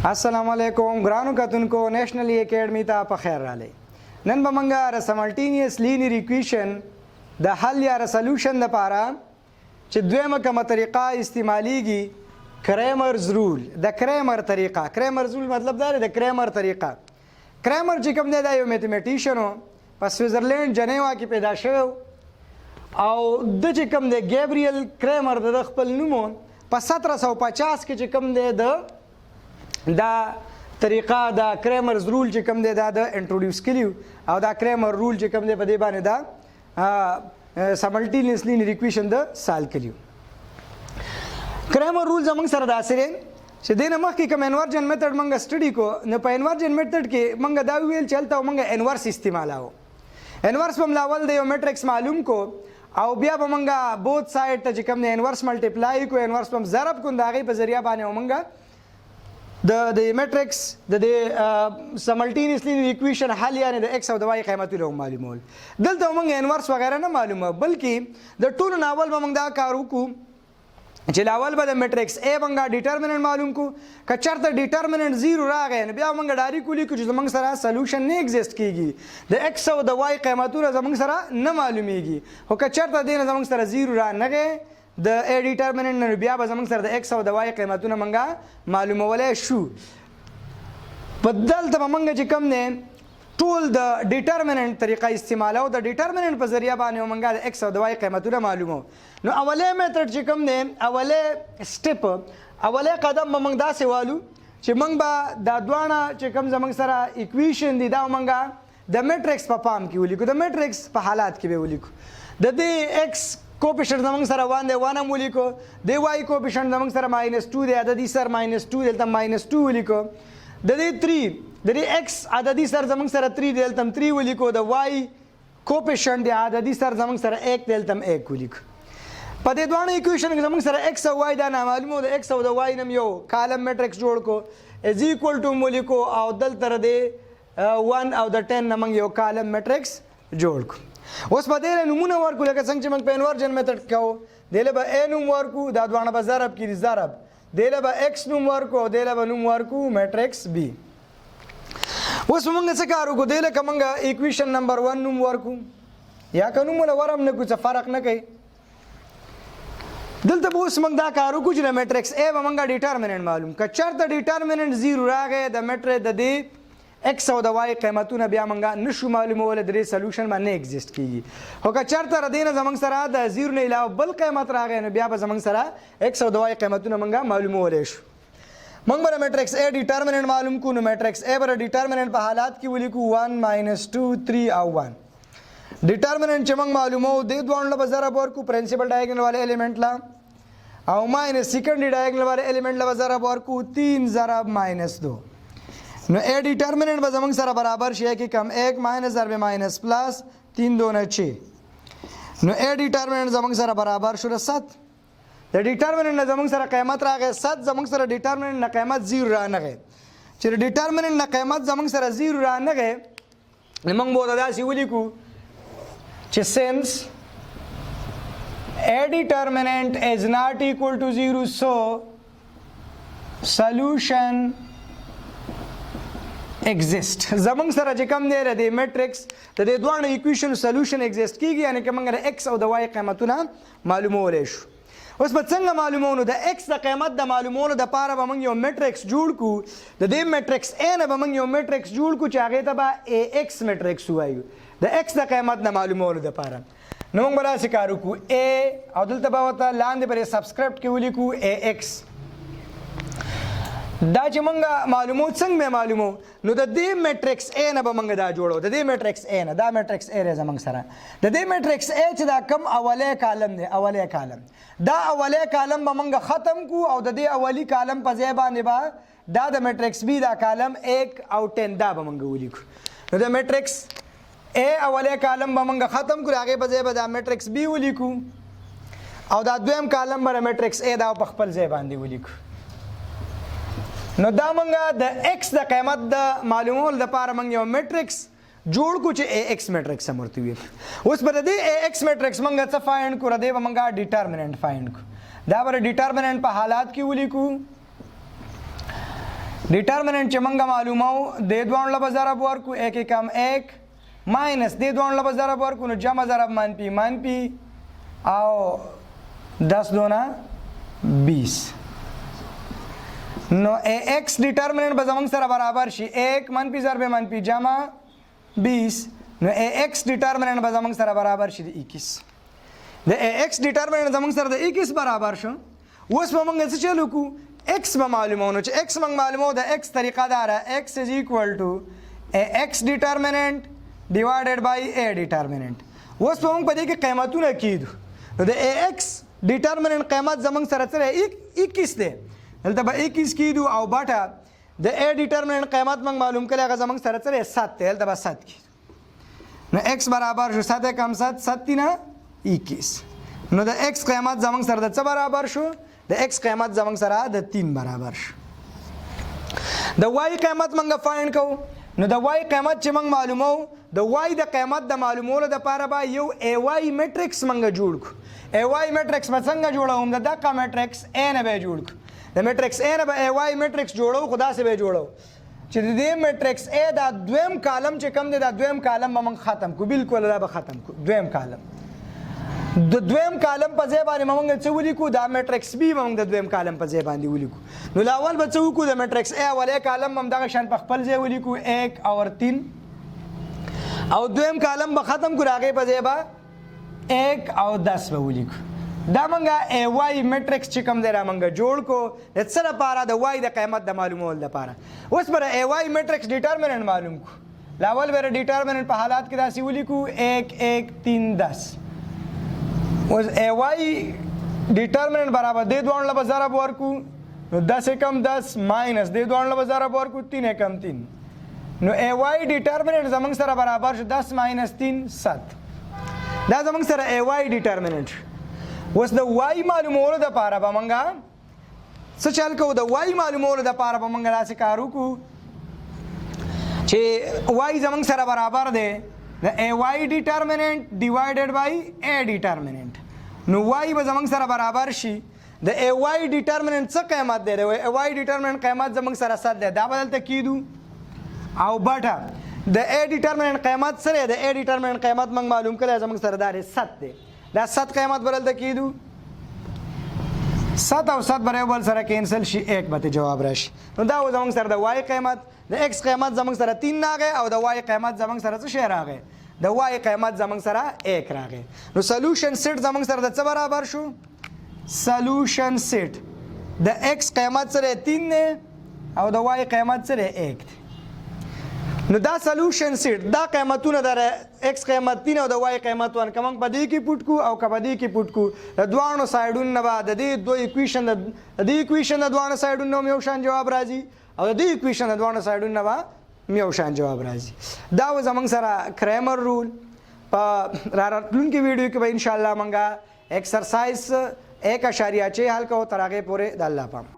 अस्सलाम वालेकुम ग्रानो कतुनको नेशनल एकेडमी ता په خیر رالی نن به موږ ر سملټینیس لینیر ایکویشن د حل یا ریزولوشن لپاره چې دویمه کومه طریقه استعمالیږي کریمرز رول د کریمر طریقه. کریمرز رول مطلب دا دی د کریمر طریقه. کریمر چې کوم دی دا یو میتھمیټیشن و په سویزرلینډ جنیوا کې پیدا شوی او د چې کوم دی ګیبریل کریمر د خپل نوم په 1750 کې چې کوم دی دا طریقه دا کریمرز رول چې کوم دی دا د انټروډیوس کړیو او دا کریمر رول چې کوم دی په دې باندې دا سملټینیس لینیر ایکویشن د سال کړیو. کریمر رول زموږ سره داسې دی چې دینه مخکې کوم انورجن میتھډ موږ سټډي کو نو په انورجن میتھډ کې موږ دا ویل چلته موږ انورس استعمالو. انورس په ملاول د یو میټرکس معلوم کو او بیا به موږ بوث سایډ ته چې کوم دی انورس ملټیپلای کو انورس په ضرب کو دا غي په ذریعہ باندې موږ د میټرکس د سملټینیس لینیر ایکویشن حل یعنی د ایکس او د واي قیمتونه معلومول. دلته موږ انورس وغیرہ نه معلومه بلکې د ټولو ناول به موږ دا کار وکړو چې لاول به د میټرکس ا موږ ډیټرمیننټ معلوم کو که چېرته ډیټرمیننټ 0 راغی نو بیا موږ ډایرکټ ولیکو چې زموږ سره سولوشن نه ایگزیست کیږي د ایکس او د واي قیمتونه زموږ سره نه معلومیږي خو که چېرته دینه زموږ سره 0 را نغی د ا ډیټرمیننټ نه بیا به زموږ سره د ایکس او د واي قیمتونه موږ معلومولای شو. په دلته به موږ چې کوم نه ټول د ډیټرمیننټ طریقه استعمالو د ډیټرمیننټ په ذریعہ باندې موږ د ایکس او د واي قیمتونه معلومو. نو اوله میتھډ چې کوم نه اوله سټپ اوله قدم به موږ داسې والو چې موږ به دا دوانه چې کوم زموږ سره ایکویشن دي دا موږ د میټرکس په پام کې ولیکو د میټرکس په حالات کې به ولیکو. د دې ایکس کوپیشنټ زموږ سره 1 دی 1 هم ولیکو د واي کوپیشنټ زموږ سره -2 دی عددي سر -2 دلته -2 ولیکو د دې 3 د دې ایکس عددي سر زموږ سره 3 دی دلته 3 ولیکو د واي کوپیشنټ دی عددي سر زموږ سره 1 دلته 1 ولیکو. په دې دوه ایکویشن کې زموږ سره ایکس او واي دا نامعلومه د ایکس او د واي نم یو کالم میټرکس جوړ کو از ایکوال ټو ولیکو او دلته د 1 او د 10 نم یو کالم میټرکس جوړ کو. اوس په دې نمونه ورکو لکه څنګه چې موږ په انورجن میتھډ کوو دله به ا نوم ورکو دا دوانه به ضرب کړي ضرب دله به ایکس نوم ورکو او دله به نوم ورکو میټرکس بی. اوس موږ څه کار وکړو دله کومه ایکویشن نمبر 1 نوم ورکو یا کوم ولا ورم نه کوڅه فرق نه کوي. دلته به اوس موږ دا کار وکړو چې میټرکس ا به موږ ډیټرمیننټ معلوم ک چېرته ډیټرمیننټ 0 راغی د میټر د دې ایکس او د واي قیمتونه بیا موږ نشو معلومول د دې سولوشن باندې ایگزیست کیږي خو که چېرته ردینه زموږ سره د 0 نه علاوه بل قیمت راغی نو بیا به زموږ سره ایکس او د واي قیمتونه موږ معلومولای شو. موږ به میټرکس ا ډیټرمیننټ معلوم کو نو میټرکس ا به ډیټرمیننټ په حالات کې ولیکو 1 -2 3 او 1 ډیټرمیننټ چې موږ معلومو د دوه له ضرب ورکو پرنسپل ډایګنل والے الیمنٹ لا او ماینس سیکنډری ډایګنل والے الیمنٹ لا ضرب ورکو 3 ضرب -2 نو ا ډیټرمیننټ به زموږ سره برابر شي کې کم 1 ماینس ضرب ماینس پلس 3 2 6 نو ا ډیټرمیننټ زموږ سره برابر شو 7 د ډیټرمیننټ زموږ سره قیمت راغی 7 زموږ سره ډیټرمیننټ نه قیمت 0 را نه غي چې ډیټرمیننټ نه قیمت زموږ سره 0 را نه غي نو موږ به دا سی ولیکو چې since a determinant is not equal to 0 so solution exist زمونږ سره چې کوم دی د میټرکس د دې دوه ایکویشن سولوشن ایگزیست کیږي یعنی که موږ د ایکس او د واي قیمتونه معلومولای شو. اوس په څنګه معلومونو د ایکس د قیمت د معلومولو د پاره به موږ یو میټرکس جوړ کو د دې میټرکس ا نه به موږ یو میټرکس جوړ کو چې هغه ته به ا ایکس میټرکس وایو د ایکس د قیمت د معلومولو د پاره. نو موږ به څه کار وکړو ا او دلته به وته لاندې پر سبسکرپټ کې ولیکو ا ایکس دا چې موږ معلومو څنګه معلومو نو د دې میټرکس ا نه به موږ دا جوړو د دې میټرکس ا نه دا میټرکس ا راځه موږ سره د دې میټرکس ا چې دا کم اوله کالم دی اوله کالم دا اوله کالم به موږ ختم کو او د دې اولی کالم په ځای باندې با دا د میټرکس بی دا کالم 1 او 10 دا به موږ ولیکو. نو د میټرکس ا اوله کالم به موږ ختم کو هغه په ځای به دا میټرکس بی ولیکو او دا دویم کالم به میټرکس ا دا په خپل ځای باندې ولیکو. نو دا موږ د ایکس د قیمت د معلومولو لپاره موږ یو میټرکس جوړ کو چې ا ایکس میټرکس مرته وي. اوس په دې ا ایکس میټرکس موږ څه فایند کو ردی موږ ډیټرمیننټ فایند کو دا بر ډیټرمیننټ په حالات کې ولیکو डिटर्मिनेंट چې مونږه معلومو د دوه له ضرب ورکو 1 کم 1 ماینس د دوه له ضرب ورکو نو جمع ضرب منفی او 10 دونا 20 نو x determinant به زمونږ سره برابر شي 1 منفی ضرب منفی جمع 20 نو x determinant به زمونږ سره برابر شي د 21 د x determinant زمونږ سره د 21 برابر شو اوس به مونږ څه چلو کو x به معلومو نو چې x مونږ معلومو د x طریقه داره x is equal to x determinant divided by a determinant اوس به مونږ په دې کې قیمتونه کیدو نو د x determinant قیمت زمونږ سره سره 21 دی دلته به 21 کیدو او باټه د a determinant قیمت مونږ معلوم کړی هغه زمونږ سره سره 7 دی دلته به 7 کیدو نو x برابر شو 7 کم 7 7 نه 21 نو د x قیمت زمونږ سره د څه برابر شو د x قیمت زمونږ سره د 3 برابر شو د y قیمت مونږه فایند کوو نو د y قیمت چې مونږ معلومو د y د قیمت د معلومولو لپاره به یو ay میټرکس مونږه جوړ کو ay میټرکس به څنګه جوړوم د دغه میټرکس a نه به جوړ کو د میټرکس a نه به ay میټرکس جوړو خدا سه به جوړو چې د دې میټرکس a دا دویم کالم چې کم دی دا دویم کالم به مونږ ختم کو بالکل را به ختم کو دویم کالم د دویم کالم په ځای باندې موږ څه ولیکو دا میټرکس بی موږ د دویم کالم په ځای باندې ولیکو نو لاول به څه وکړو د میټرکس ا اولې کالم هم دغه شان په خپل ځای ولیکو 1 اور 3 او دویم کالم به ختم کړو هغه په ځای به 1 او 10 به ولیکو دا موږ ای وای میټرکس چې کوم دی را موږ جوړ کو د څه لپاره د وای د قیمت د معلومولو لپاره اوس پر ای وای میټرکس ډیټرمیننت معلوم کو لاول به ډیټرمیننت په حالات کې داسې ولیکو 1 1 3 10 اوس ای وای डिटर्मिनेंट برابر د دوه له ضرب ورکو نو 10 کم 10 ماینس د دوه له ضرب ورکو 3 کم 3 نو ای وای डिटर्मिनेंट زمونږ سره برابر شو 10 ماینس 3 7 دا زمونږ سره ای وای डिटर्मिनेंट اوس د وای معلومولو د لپاره به مونږه څه چل کو د وای معلومولو د لپاره به مونږه داسې کارو کو چې وای زمونږ سره برابر دی the ay determinant divided by a determinant نو y به زمونږ سره برابر شي د ay determinant څه قیمت دی د ay determinant قیمت زمونږ سره 7 دی دا بدلته کیدو او بټه د a determinant قیمت سره د a determinant قیمت موږ معلوم کړی زمونږ سره دا 7 دی دا 7 قیمت بدلته کیدو 7 او 7 برابر سره کینسل شي 1 به جواب راشي نو دا زمونږ سره د y قیمت د x قیمت زمونږ سره 3 راغی او د y قیمت زمونږ سره څه شی راغی د y قیمت زمونږ سره 1 راغی نو سولوشن سیټ زمونږ سره د څه برابر شو سولوشن سیټ د x قیمت سره 3 نه او د y قیمت سره 1 نو دا سولوشن سیټ دا قیمتونه در x قیمت 3 او د y قیمت 1 کوم په دې کې پټ کو او په دې کې پټ کو د دوانو سایډونو نه بعد د دې دوه ایکویشن د دې ایکویشن د دوانو سایډونو یو شان جواب راځي او د دې ایکویشن د دوانو سایډونو نه یو شان جواب راځي دا و زمونږ سره کرامر رول په راتلونکي ویډیو کې به ان شاء الله مونږه ایکسرسایز 1.6 حل کوو تر هغه پورې د الله پام